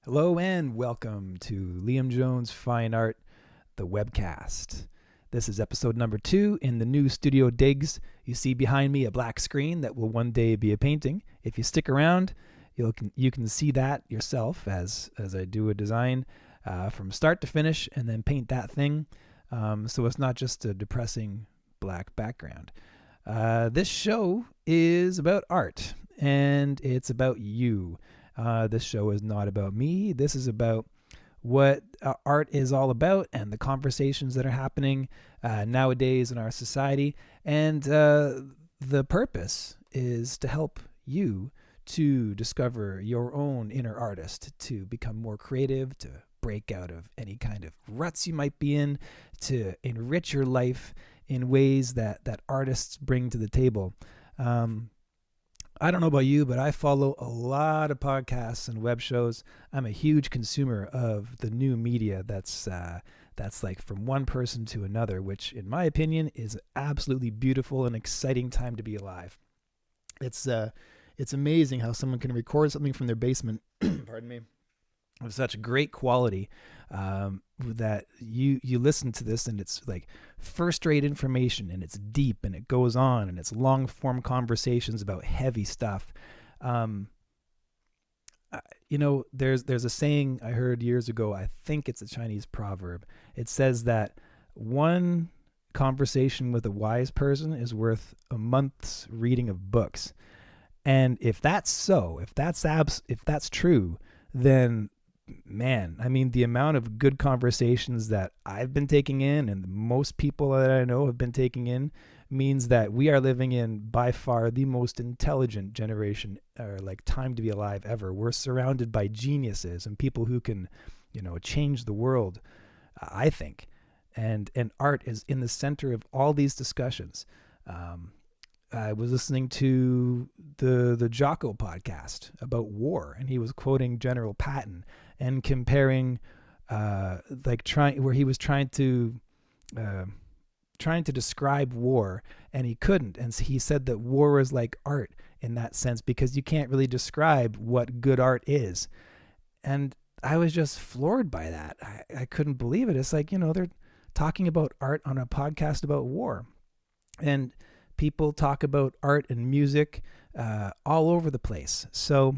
Hello and welcome to Liam Jones Fine Art, the webcast. This is episode number 2 in the new studio digs. You see behind me a black screen that will one day be a painting. If you stick around, you can see that yourself as I do a design from start to finish and then paint that thing. So it's not just a depressing black background. This show is about art and it's about you. This show is not about me. This is about what art is all about and the conversations that are happening nowadays in our society. And the purpose is to help you to discover your own inner artist, to become more creative, to break out of any kind of ruts you might be in, to enrich your life in ways that artists bring to the table. I don't know about you, but I follow a lot of podcasts and web shows. I'm a huge consumer of the new media that's like from one person to another, which in my opinion is absolutely beautiful and exciting time to be alive. It's amazing how someone can record something from their basement, pardon me, of such great quality that you listen to this and it's like first-rate information and it's deep and it goes on and it's long-form conversations about heavy stuff. There's a saying I heard years ago. I think it's a Chinese proverb. It says that one conversation with a wise person is worth a month's reading of books. And if that's so, if that's true, then man, I mean, the amount of good conversations that I've been taking in and most people that I know have been taking in means that we are living in by far the most intelligent generation or like time to be alive ever. We're surrounded by geniuses and people who can, change the world, I think. And art is in the center of all these discussions. I was listening to the Jocko podcast about war, and he was quoting General Patton and comparing, where he was trying to describe war, and he couldn't. And so he said that war is like art in that sense because you can't really describe what good art is. And I was just floored by that. I couldn't believe it. It's like, they're talking about art on a podcast about war, and people talk about art and music all over the place. So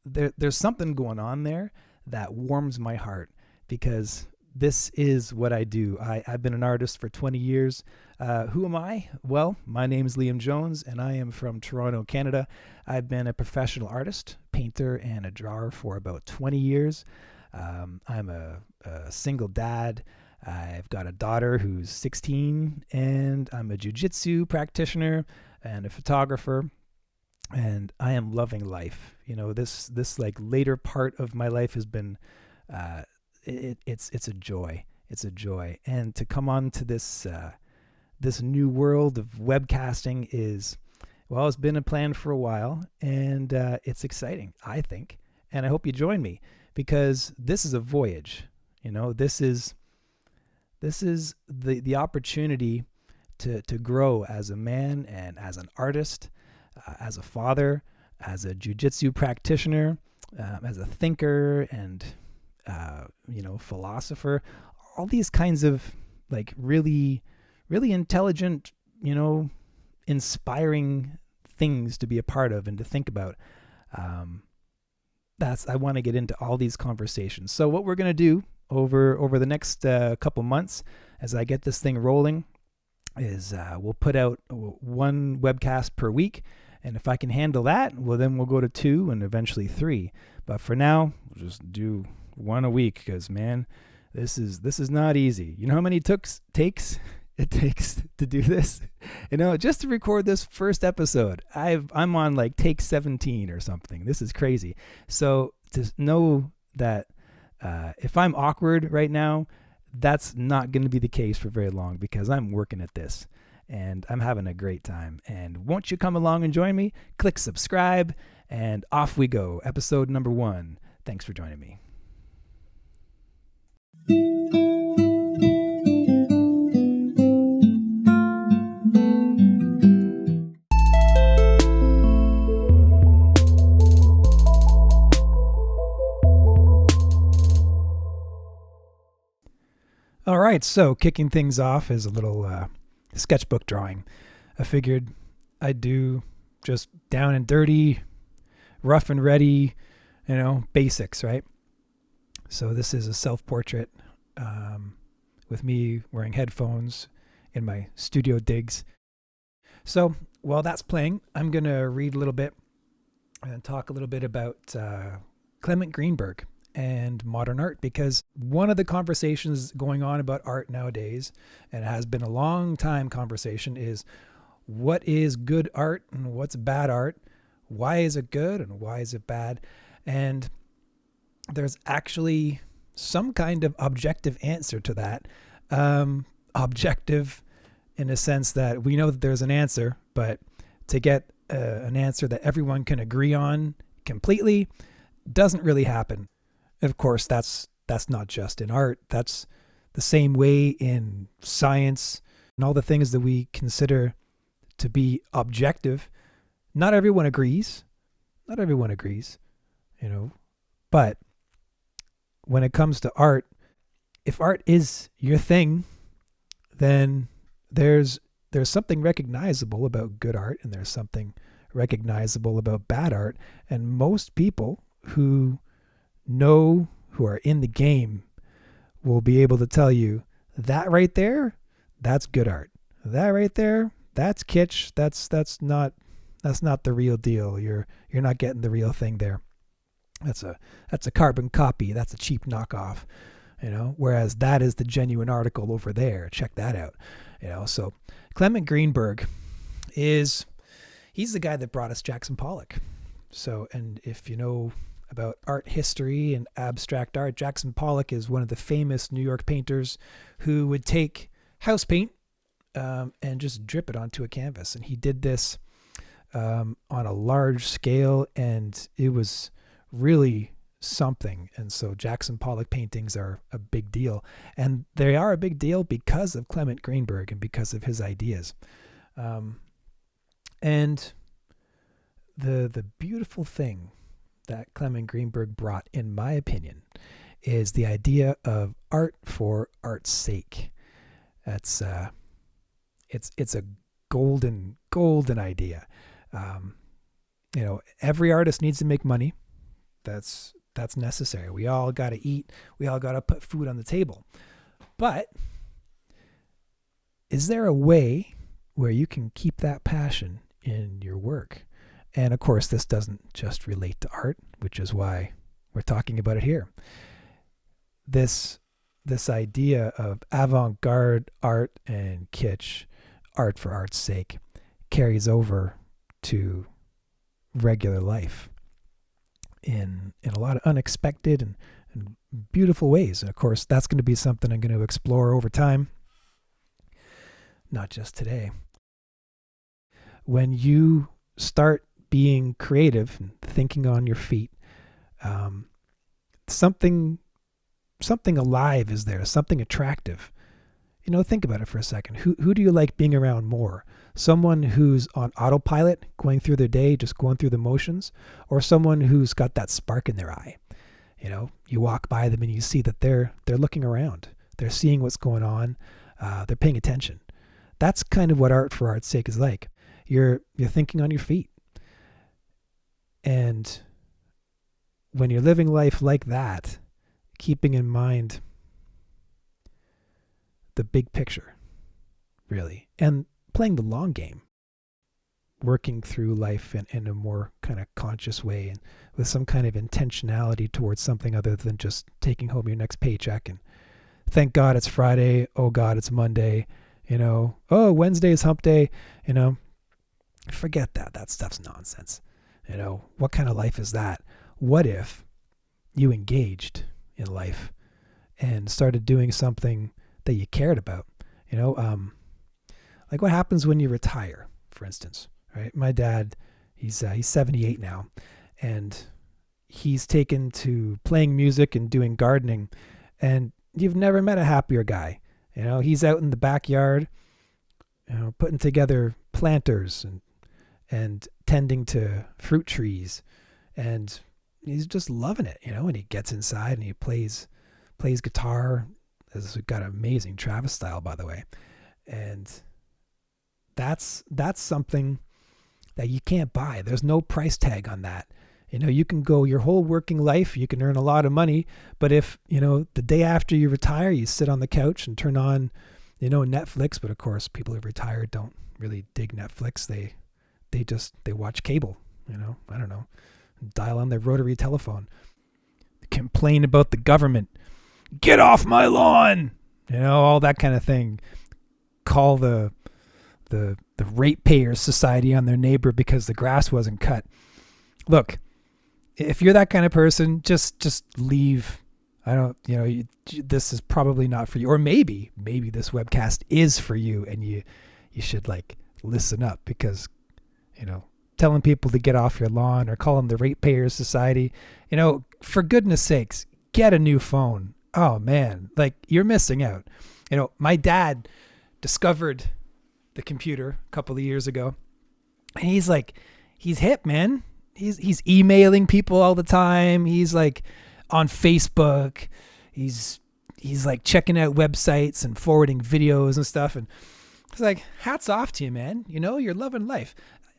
there's something going on there that warms my heart because this is what I do. I've been an artist for 20 years. Who am I? Well, my name is Liam Jones, and I am from Toronto, Canada. I've been a professional artist, painter, and a drawer for about 20 years. I'm a single dad. I've got a daughter who's 16, and I'm a jiu-jitsu practitioner and a photographer, and I am loving life. This like later part of my life has been, it's a joy. It's a joy. And to come on to this new world of webcasting it's been a plan for a while, and it's exciting, I think. And I hope you join me because this is a voyage. This is the opportunity to grow as a man and as an artist, as a father, as a jiu-jitsu practitioner, as a thinker and, philosopher. All these kinds of like really, really intelligent, inspiring things to be a part of and to think about. I want to get into all these conversations. So what we're going to do over the next couple months as I get this thing rolling is we'll put out one webcast per week, and if I can handle that, well, then we'll go to 2 and eventually 3. But for now, we'll just do 1 a week because, man, this is not easy. You know how many takes it takes to do this? Just to record this first episode, I'm on like take 17 or something. This is crazy. So to know that if I'm awkward right now, that's not going to be the case for very long because I'm working at this and I'm having a great time. And won't you come along and join me? Click subscribe and off we go. Episode number 1. Thanks for joining me. All right, so kicking things off is a little sketchbook drawing. I figured I'd do just down and dirty, rough and ready, basics, right? So this is a self-portrait with me wearing headphones in my studio digs. So while that's playing, I'm going to read a little bit and talk a little bit about Clement Greenberg and modern art, because one of the conversations going on about art nowadays, and it has been a long time conversation, is what is good art and what's bad art? Why is it good and why is it bad? And there's actually some kind of objective answer to that. Objective in a sense that we know that there's an answer, but to get an answer that everyone can agree on completely doesn't really happen. And of course, that's not just in art. That's the same way in science and all the things that we consider to be objective. Not everyone agrees. Not everyone agrees, But when it comes to art, if art is your thing, then there's something recognizable about good art and there's something recognizable about bad art. And most people who are in the game will be able to tell you that right there, that's good art. That right there, that's kitsch. That's not the real deal. You're not getting the real thing there. That's a carbon copy. That's a cheap knockoff. Whereas that is the genuine article over there. Check that out. So Clement Greenberg he's the guy that brought us Jackson Pollock. So, and if you know about art history and abstract art, Jackson Pollock is one of the famous New York painters who would take house paint and just drip it onto a canvas. And he did this on a large scale, and it was really something. And so Jackson Pollock paintings are a big deal, and they are a big deal because of Clement Greenberg and because of his ideas. And the beautiful thing that Clement Greenberg brought, in my opinion, is the idea of art for art's sake. That's it's a golden idea. Every artist needs to make money. That's necessary. We all got to eat. We all got to put food on the table. But is there a way where you can keep that passion in your work? And of course, this doesn't just relate to art, which is why we're talking about it here. This idea of avant-garde art and kitsch, art for art's sake, carries over to regular life in a lot of unexpected and beautiful ways. And of course, that's going to be something I'm going to explore over time, not just today. When you start being creative and thinking on your feet, something alive is there, something attractive. Think about it for a second. Who do you like being around more? Someone who's on autopilot, going through their day, just going through the motions, or someone who's got that spark in their eye? You walk by them and you see that they're looking around. They're seeing what's going on. They're paying attention. That's kind of what art for art's sake is like. You're thinking on your feet. And when you're living life like that, keeping in mind the big picture, really, and playing the long game, working through life in a more kind of conscious way and with some kind of intentionality towards something other than just taking home your next paycheck and thank God it's Friday, oh God it's Monday, oh Wednesday is hump day, forget that stuff's nonsense. What kind of life is that? What if you engaged in life and started doing something that you cared about? Like what happens when you retire, for instance, right? My dad, he's 78 now, and he's taken to playing music and doing gardening, and you've never met a happier guy. He's out in the backyard, putting together planters and tending to fruit trees, and he's just loving it, and he gets inside and he plays guitar It's got amazing Travis style, by the way. And that's something that you can't buy. There's no price tag on that. You can go your whole working life, you can earn a lot of money, but if, the day after you retire, you sit on the couch and turn on, Netflix, but of course people who retired don't really dig Netflix. They watch cable, I don't know, dial on their rotary telephone, complain about the government, get off my lawn, all that kind of thing. Call the ratepayers society on their neighbor because the grass wasn't cut. Look, if you're that kind of person, just leave. I don't, this is probably not for you. Or maybe this webcast is for you, and you should listen up, because, telling people to get off your lawn or call them the ratepayers society, for goodness sakes, get a new phone. Oh man, you're missing out. My dad discovered the computer a couple of years ago, and he's hip, man. He's emailing people all the time. He's on Facebook. He's checking out websites and forwarding videos and stuff. And it's hats off to you, man. You're loving life.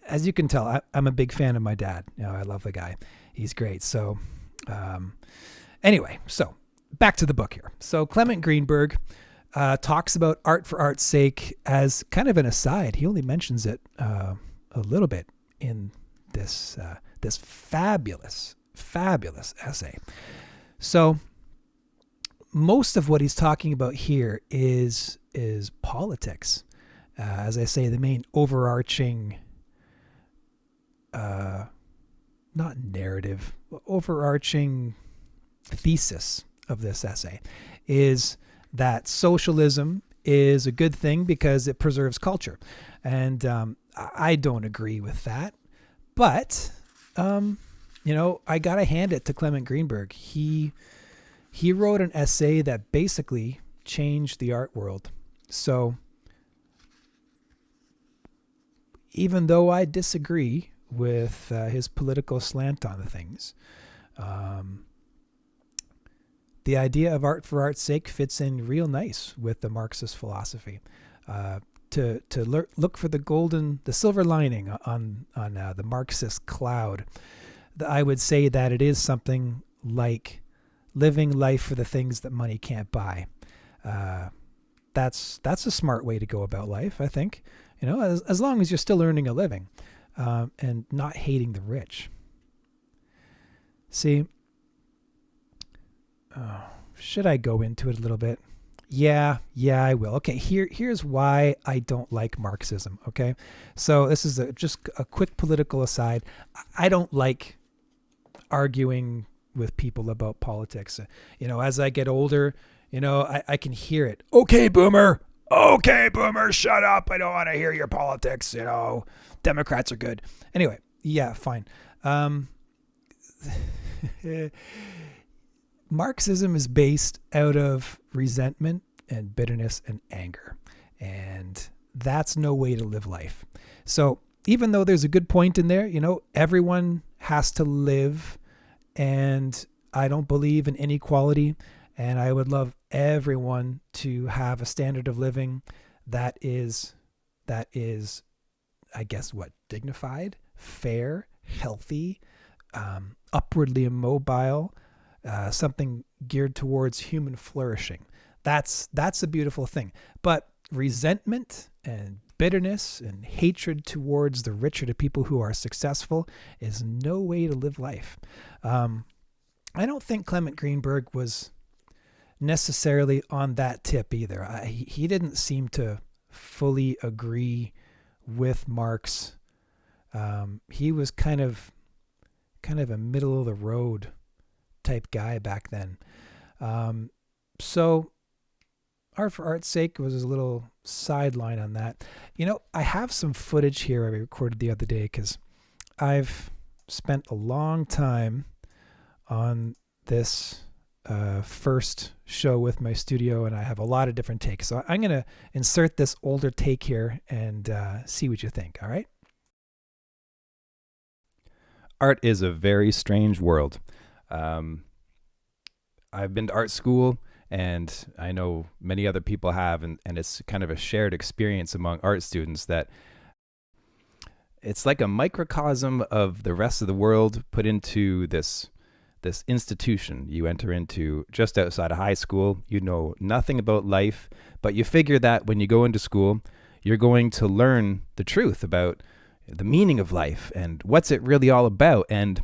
As you can tell, I'm a big fan of my dad. I love the guy. He's great. So, anyway, so back to the book here. So Clement Greenberg talks about art for art's sake as kind of an aside. He only mentions it a little bit in this fabulous essay. So most of what he's talking about here is politics. As I say, the main overarching, not narrative, overarching thesis of this essay is that socialism is a good thing because it preserves culture. And I don't agree with that. But, I got to hand it to Clement Greenberg. He wrote an essay that basically changed the art world. So even though I disagree with his political slant on the things, the idea of art for art's sake fits in real nice with the Marxist philosophy. To look for the silver lining on the Marxist cloud, I would say that it is something like living life for the things that money can't buy. That's a smart way to go about life, I think. As long as you're still earning a living, and not hating the rich. See, should I go into it a little bit? Yeah, I will. Okay, here's why I don't like Marxism, okay? So this is just a quick political aside. I don't like arguing with people about politics. As I get older, I can hear it. Okay, boomer, shut up. I don't want to hear your politics. Democrats are good. Anyway, yeah, fine. Marxism is based out of resentment and bitterness and anger. And that's no way to live life. So even though there's a good point in there, everyone has to live, and I don't believe in inequality, and I would love everyone to have a standard of living that is, I guess, dignified, fair, healthy, upwardly immobile, something geared towards human flourishing. That's a beautiful thing. But resentment and bitterness and hatred towards the rich or the people who are successful is no way to live life. I don't think Clement Greenberg was necessarily on that tip either. He didn't seem to fully agree with Marx. He was kind of a middle of the road type guy back then. So art for art's sake was a little sideline on that. I have some footage here I recorded the other day because I've spent a long time on this first show with my studio, and I have a lot of different takes. So I'm going to insert this older take here and see what you think. All right. Art is a very strange world. I've been to art school, And I know many other people have, and it's kind of a shared experience among art students that it's like a microcosm of the rest of the world put into this institution you enter into just outside of high school. You know nothing about life, but you figure that when you go into school, you're going to learn the truth about the meaning of life and what's it really all about, and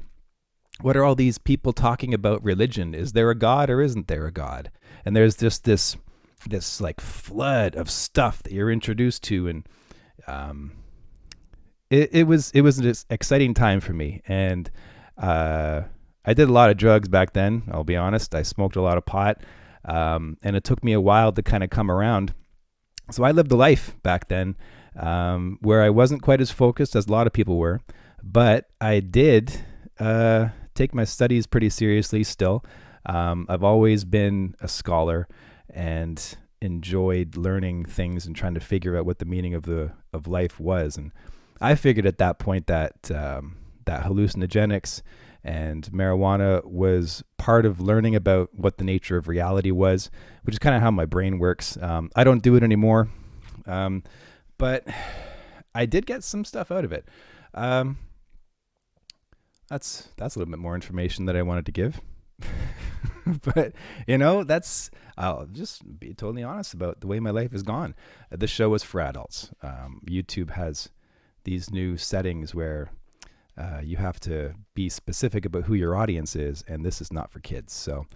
what are all these people talking about religion? Is there a God or isn't there a God? And there's just this like flood of stuff that you're introduced to, and it was an exciting time for me. And I did a lot of drugs back then. I'll be honest. I smoked a lot of pot, and it took me a while to kind of come around. So I lived a life back then where I wasn't quite as focused as a lot of people were, but I did take my studies pretty seriously still. I've always been a scholar and enjoyed learning things and trying to figure out what the meaning of life was. And I figured at that point that that hallucinogenics and marijuana was part of learning about what the nature of reality was, which is kind of how my brain works. I don't do it anymore, but I did get some stuff out of it. That's a little bit more information that I wanted to give. But I'll just be totally honest about the way my life has gone. This show is for adults. YouTube has these new settings where you have to be specific about who your audience is, and this is not for kids. So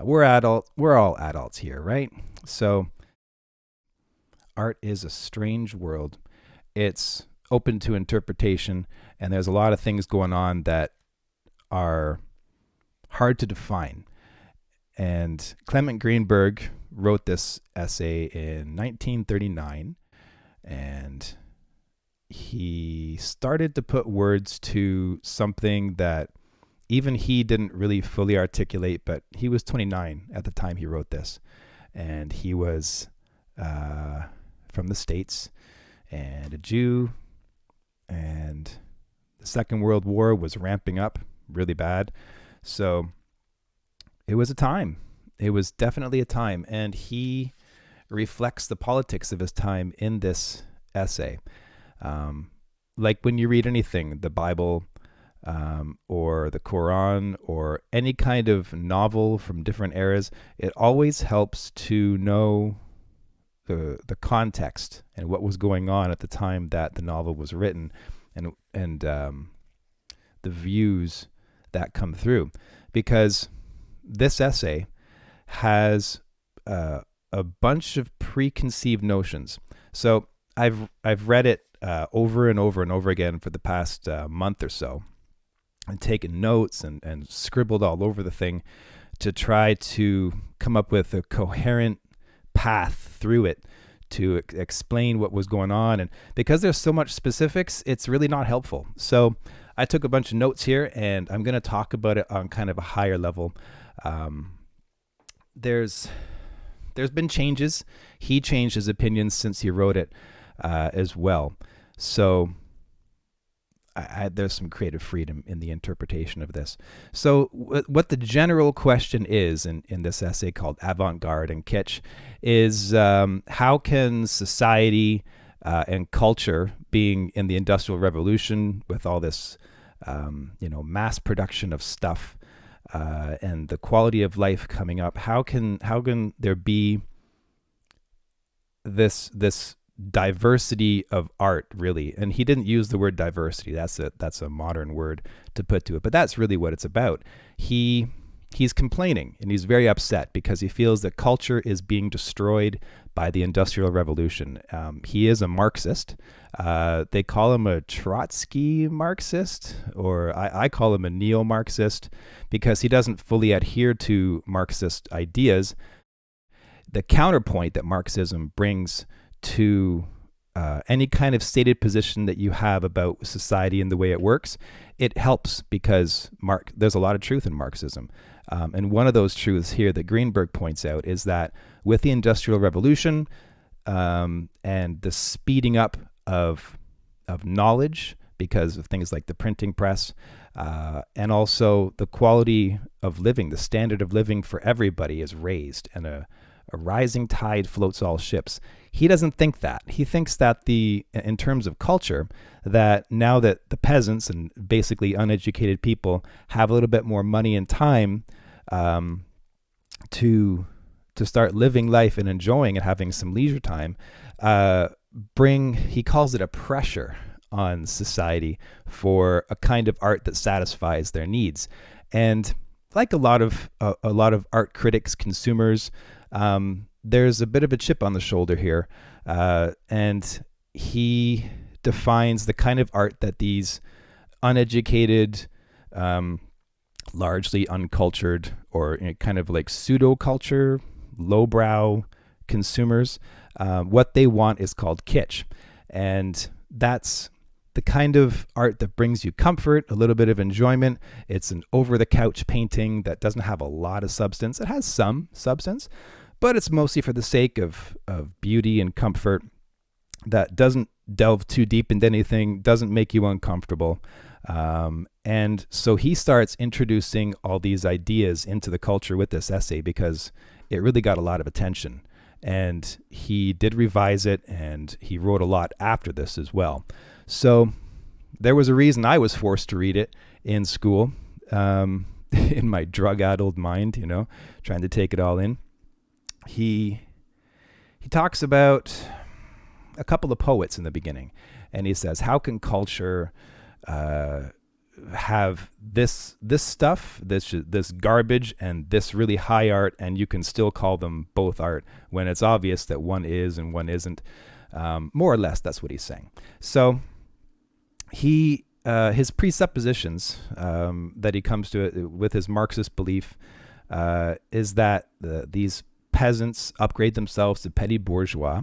we're all adults here, right? So art is a strange world. It's open to interpretation, and there's a lot of things going on that are hard to define. And Clement Greenberg wrote this essay in 1939, and he started to put words to something that even he didn't really fully articulate, but he was 29 at the time he wrote this. And he was from the States and a Jew, and the Second World War was ramping up really bad. So it was a time. It was definitely a time. And he reflects the politics of his time in this essay. Like when you read anything, the Bible, or the Quran, or any kind of novel from different eras, it always helps to know the context and what was going on at the time that the novel was written, and the views that come through, because this essay has a bunch of preconceived notions. So I've read it over and over and over again for the past month or so, and taken notes and scribbled all over the thing to try to come up with a coherent path through it to explain what was going on. And because there's so much specifics, it's really not helpful. So I took a bunch of notes here, and I'm going to talk about it on kind of a higher level. There's been changes. He changed his opinions since he wrote it as well. So there's some creative freedom in the interpretation of this. So what the general question is in this essay called Avant-Garde and Kitsch is how can society and culture, being in the Industrial Revolution with all this mass production of stuff and the quality of life coming up, how can there be this diversity of art, really? And he didn't use the word diversity. That's a modern word to put to it, but that's really what it's about. He's complaining, and he's very upset because he feels that culture is being destroyed by the Industrial Revolution. He is a Marxist. They call him a Trotsky Marxist, or I call him a neo-Marxist, because he doesn't fully adhere to Marxist ideas. The counterpoint that Marxism brings to any kind of stated position that you have about society and the way it works, it helps, because there's a lot of truth in Marxism. And one of those truths here that Greenberg points out is that with the Industrial Revolution and the speeding up of knowledge because of things like the printing press, And also the quality of living, the standard of living for everybody is raised, and a rising tide floats all ships. He doesn't think that. He thinks that in terms of culture, that now that the peasants and basically uneducated people have a little bit more money and time to start living life and enjoying and having some leisure time, he calls it a pressure on society for a kind of art that satisfies their needs. And like a lot of art critics, consumers, there's a bit of a chip on the shoulder here, and he defines the kind of art that these uneducated, largely uncultured, or kind of like pseudo-culture, lowbrow consumers, what they want is called kitsch. And that's the kind of art that brings you comfort, a little bit of enjoyment. It's an over-the-couch painting that doesn't have a lot of substance. It has some substance, but it's mostly for the sake of beauty and comfort, that doesn't delve too deep into anything, doesn't make you uncomfortable. And so he starts introducing all these ideas into the culture with this essay, because it really got a lot of attention. And he did revise it, and he wrote a lot after this as well. So there was a reason I was forced to read it in school, in my drug-addled mind, trying to take it all in. He talks about a couple of poets in the beginning, and he says, how can culture have this stuff, this garbage, and this really high art, and you can still call them both art when it's obvious that one is and one isn't? More or less, that's what he's saying. So his presuppositions that he comes to it with his Marxist belief is that these peasants upgrade themselves to petty bourgeois,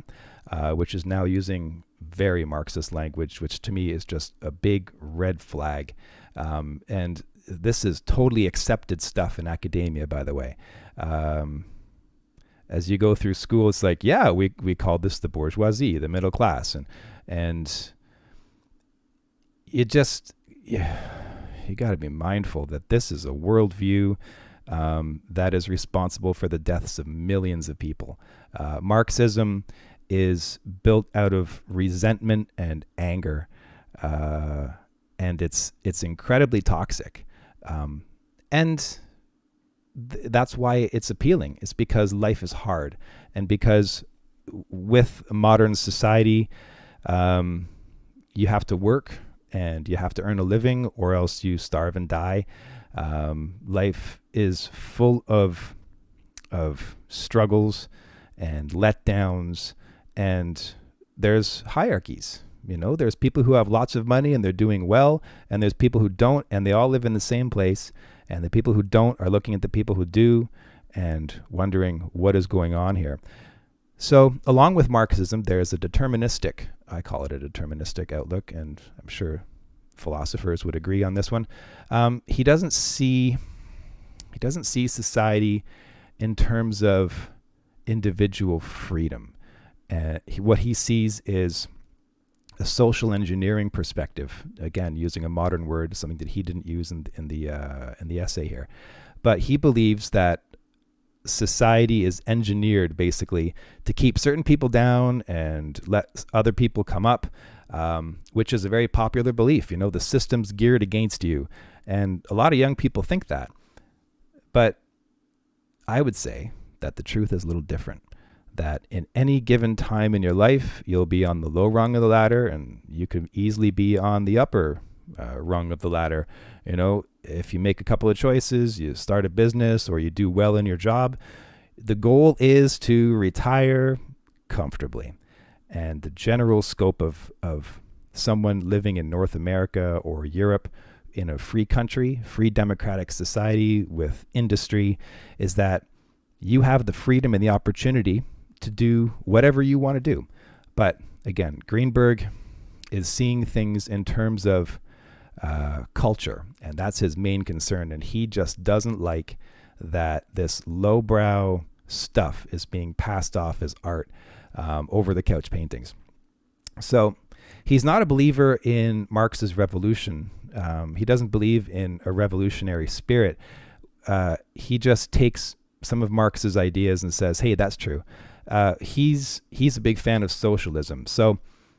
which is now using very Marxist language, which to me is just a big red flag. And this is totally accepted stuff in academia, by the way. As you go through school, it's like, yeah, we call this the bourgeoisie, the middle class. And it just, you got to be mindful that this is a worldview that is responsible for the deaths of millions of people. Marxism is built out of resentment and anger, and it's incredibly toxic. That's why it's appealing. It's because life is hard, and because with modern society, you have to work and you have to earn a living, or else you starve and die. Life is full of struggles and letdowns, and there's hierarchies. There's people who have lots of money and they're doing well, and there's people who don't, and they all live in the same place. And the people who don't are looking at the people who do and wondering what is going on here. So along with Marxism, there's I call it a deterministic outlook, and I'm sure philosophers would agree on this one. He doesn't see society in terms of individual freedom. What he sees is a social engineering perspective, again using a modern word, something that he didn't use in the essay here. But he believes that society is engineered basically to keep certain people down and let other people come up, which is a very popular belief. The system's geared against you, and a lot of young people think that. But I would say that the truth is a little different. That in any given time in your life, you'll be on the low rung of the ladder, and you could easily be on the upper rung of the ladder. If you make a couple of choices, you start a business or you do well in your job, the goal is to retire comfortably. And the general scope of someone living in North America or Europe in a free country, free democratic society with industry, is that you have the freedom and the opportunity to do whatever you want to do. But again, Greenberg is seeing things in terms of culture, and that's his main concern. And he just doesn't like that this lowbrow stuff is being passed off as art, over the couch paintings. So He's not a believer in Marx's revolution. He doesn't believe in a revolutionary spirit. He just takes some of Marx's ideas and says, hey, that's true. He's a big fan of socialism. So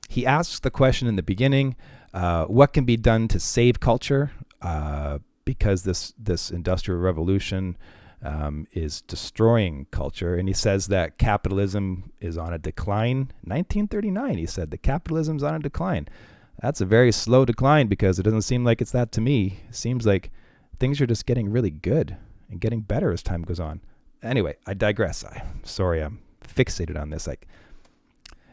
he asks the question in the beginning, what can be done to save culture? Because this industrial revolution is destroying culture. And he says that capitalism is on a decline. 1939, he said that capitalism's on a decline. That's a very slow decline because it doesn't seem like it's that to me. It seems like things are just getting really good and getting better as time goes on. Anyway, I digress. Sorry, I'm fixated on this.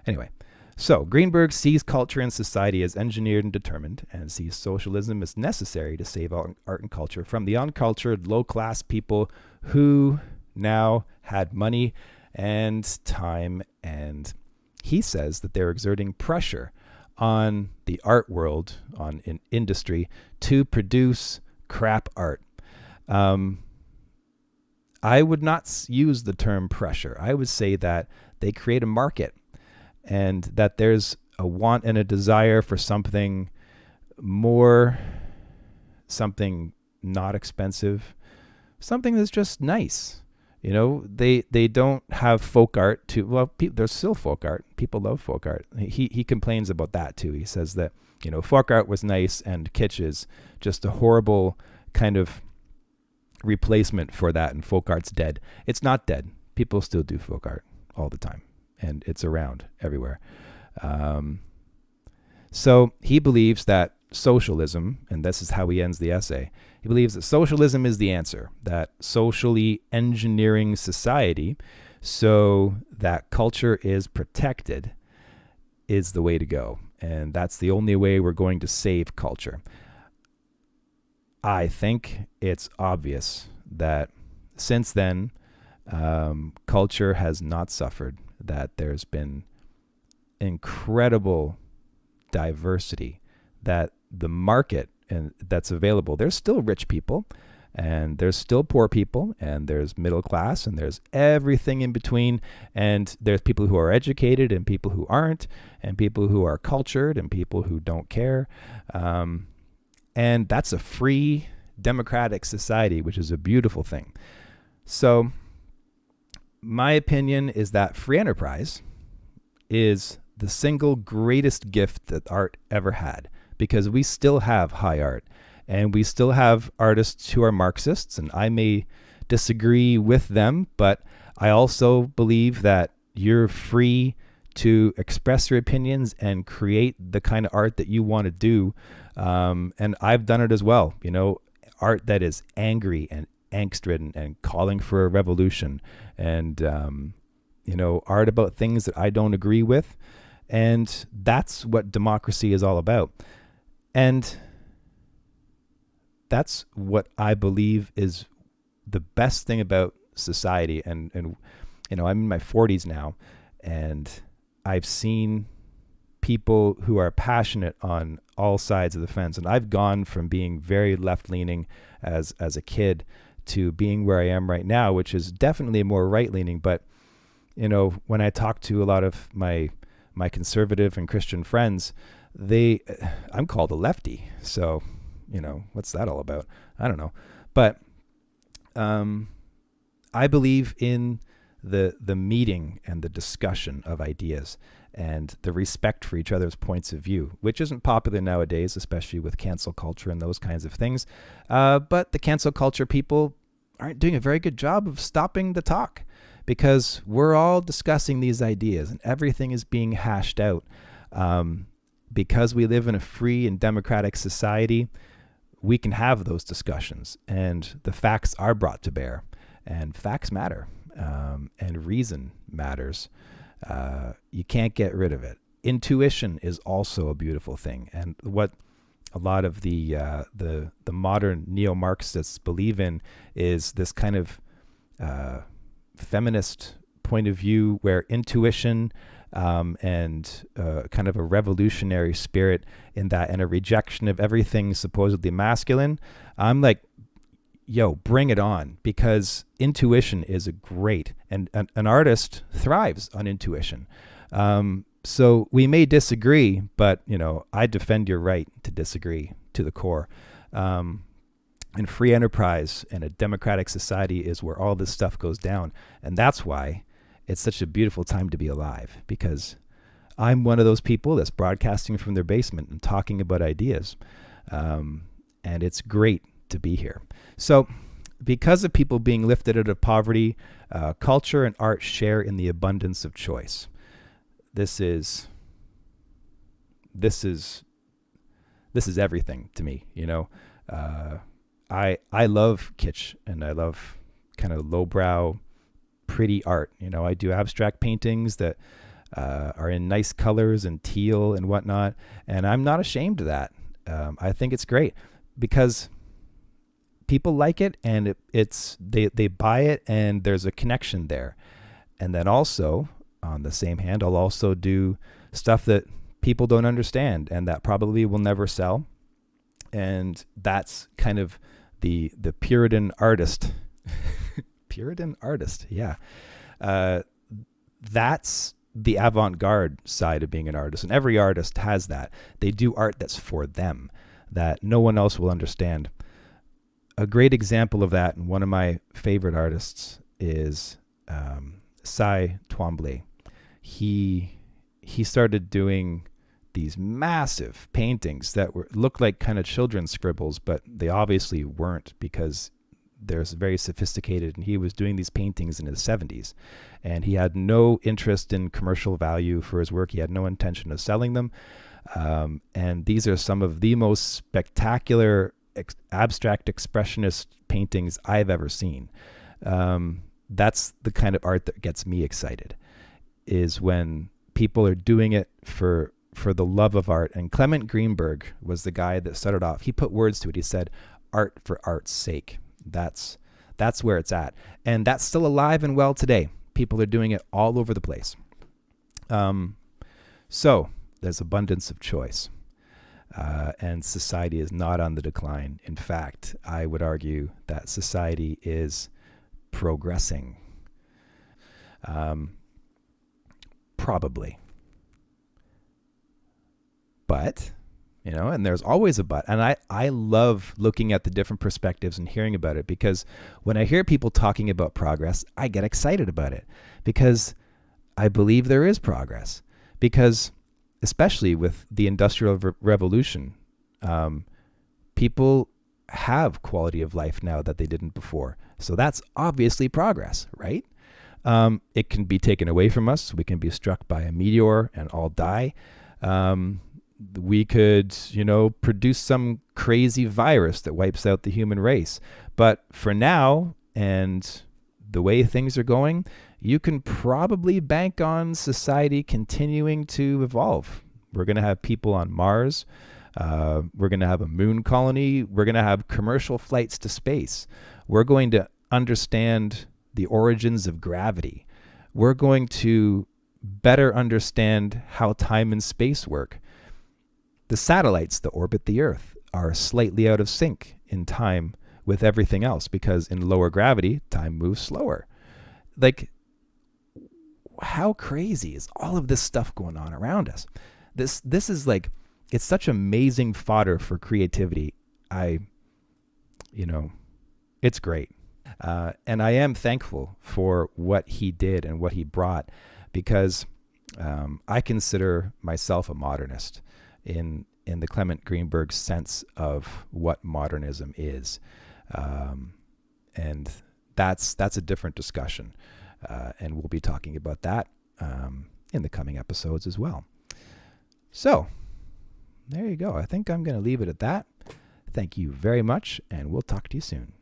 Anyway, so Greenberg sees culture and society as engineered and determined, and sees socialism as necessary to save art and culture from the uncultured, low-class people who now had money and time. And he says that they're exerting pressure on the art world, on an industry, to produce crap art. I would not use the term pressure. I would say that they create a market, and that there's a want and a desire for something more, something not expensive, something that's just nice. You know, they don't have folk art to, well, there's still folk art. People love folk art. He complains about that too. He says that, you know, folk art was nice and kitsch is just a horrible kind of replacement for that, and folk art's dead. It's not dead. People still do folk art all the time, and it's around everywhere. So he believes that socialism, and this is how he ends the essay, he believes that socialism is the answer, that socially engineering society so that culture is protected is the way to go. And that's the only way we're going to save culture. I think it's obvious that since then, culture has not suffered, that there's been incredible diversity, that the market and that's available, there's still rich people, and there's still poor people, and there's middle class, and there's everything in between, and there's people who are educated and people who aren't, and people who are cultured and people who don't care. And that's a free democratic society, which is a beautiful thing. So my opinion is that free enterprise is the single greatest gift that art ever had, because we still have high art, and we still have artists who are Marxists, and I may disagree with them, but I also believe that you're free to express your opinions and create the kind of art that you want to do. And I've done it as well. You know, art that is angry and angst-ridden and calling for a revolution, and, you know, art about things that I don't agree with. And that's what democracy is all about. And that's what I believe is the best thing about society. And you know, I'm in my 40s now, and I've seen people who are passionate on all sides of the fence. And I've gone from being very left-leaning as a kid to being where I am right now, which is definitely more right-leaning. But, you know, when I talk to a lot of my conservative and Christian friends, I'm called a lefty. So, you know, what's that all about? I don't know. But I believe in the meeting and the discussion of ideas and the respect for each other's points of view, which isn't popular nowadays, especially with cancel culture and those kinds of things. But the cancel culture people aren't doing a very good job of stopping the talk, because we're all discussing these ideas and everything is being hashed out. Because we live in a free and democratic society, we can have those discussions, and the facts are brought to bear, and facts matter, and reason matters. You can't get rid of it. Intuition is also a beautiful thing, and what a lot of the modern neo-Marxists believe in is this kind of feminist point of view where intuition and kind of a revolutionary spirit in that, and a rejection of everything supposedly masculine. I'm like, yo, bring it on, because intuition is a great, and an artist thrives on intuition. So we may disagree, but, I defend your right to disagree to the core. And free enterprise and a democratic society is where all this stuff goes down. And that's why it's such a beautiful time to be alive, because I'm one of those people that's broadcasting from their basement and talking about ideas. And it's great to be here. So because of people being lifted out of poverty, culture and art share in the abundance of choice. This is everything to me, I love kitsch, and I love kind of lowbrow, pretty art. I do abstract paintings that are in nice colors and teal and whatnot, and I'm not ashamed of that. I think it's great because people like it, and they buy it, and there's a connection there. And then also, on the same hand, I'll also do stuff that people don't understand and that probably will never sell. And that's kind of the Puritan artist. Puritan artist, yeah. That's the avant-garde side of being an artist. And every artist has that. They do art that's for them, that no one else will understand. A great example of that, and one of my favorite artists, is Cy Twombly. He started doing these massive paintings that looked like kind of children's scribbles, but they obviously weren't, because they're very sophisticated, and he was doing these paintings in his 70s, and he had no interest in commercial value for his work. He had no intention of selling them, and these are some of the most spectacular abstract expressionist paintings I've ever seen. That's the kind of art that gets me excited, is when people are doing it for the love of art. And Clement Greenberg was the guy that started off. He put words to it. He said, art for art's sake. That's where it's at. And that's still alive and well today. People are doing it all over the place. So there's abundance of choice. And society is not on the decline. In fact, I would argue that society is progressing. Probably. But, and there's always a but. And I love looking at the different perspectives and hearing about it, because when I hear people talking about progress, I get excited about it, because I believe there is progress. Because especially with the Industrial Revolution, people have quality of life now that they didn't before. So that's obviously progress, right? It can be taken away from us. We can be struck by a meteor and all die. We could, produce some crazy virus that wipes out the human race. But for now, and the way things are going, you can probably bank on society continuing to evolve. We're going to have people on Mars. We're going to have a moon colony. We're going to have commercial flights to space. We're going to understand the origins of gravity. We're going to better understand how time and space work. The satellites that orbit the Earth are slightly out of sync in time with everything else, because in lower gravity, time moves slower. Like, how crazy is all of this stuff going on around us? This is like, it's such amazing fodder for creativity. It's great. And I am thankful for what he did and what he brought, because I consider myself a modernist in the Clement Greenberg sense of what modernism is. And that's a different discussion. And we'll be talking about that in the coming episodes as well. So there you go. I think I'm going to leave it at that. Thank you very much, and we'll talk to you soon.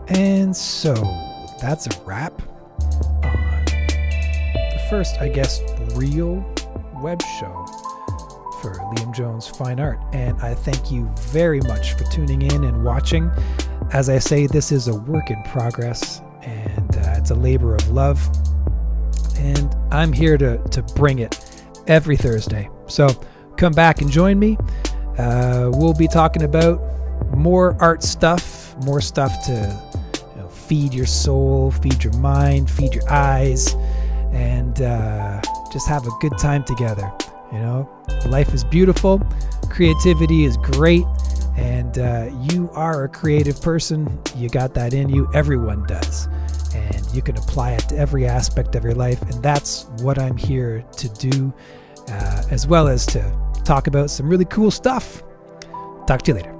And so that's a wrap on the first, I guess, real web show for Liam Jones Fine Art. And I thank you very much for tuning in and watching. As I say, this is a work in progress, and it's a labor of love. And I'm here to bring it every Thursday. So come back and join me. We'll be talking about more art stuff, more stuff to feed your soul, feed your mind, feed your eyes, and just have a good time together. Life is beautiful, creativity is great, and you are a creative person. You got that in you. Everyone does. And you can apply it to every aspect of your life. And that's what I'm here to do, as well as to talk about some really cool stuff. Talk to you later.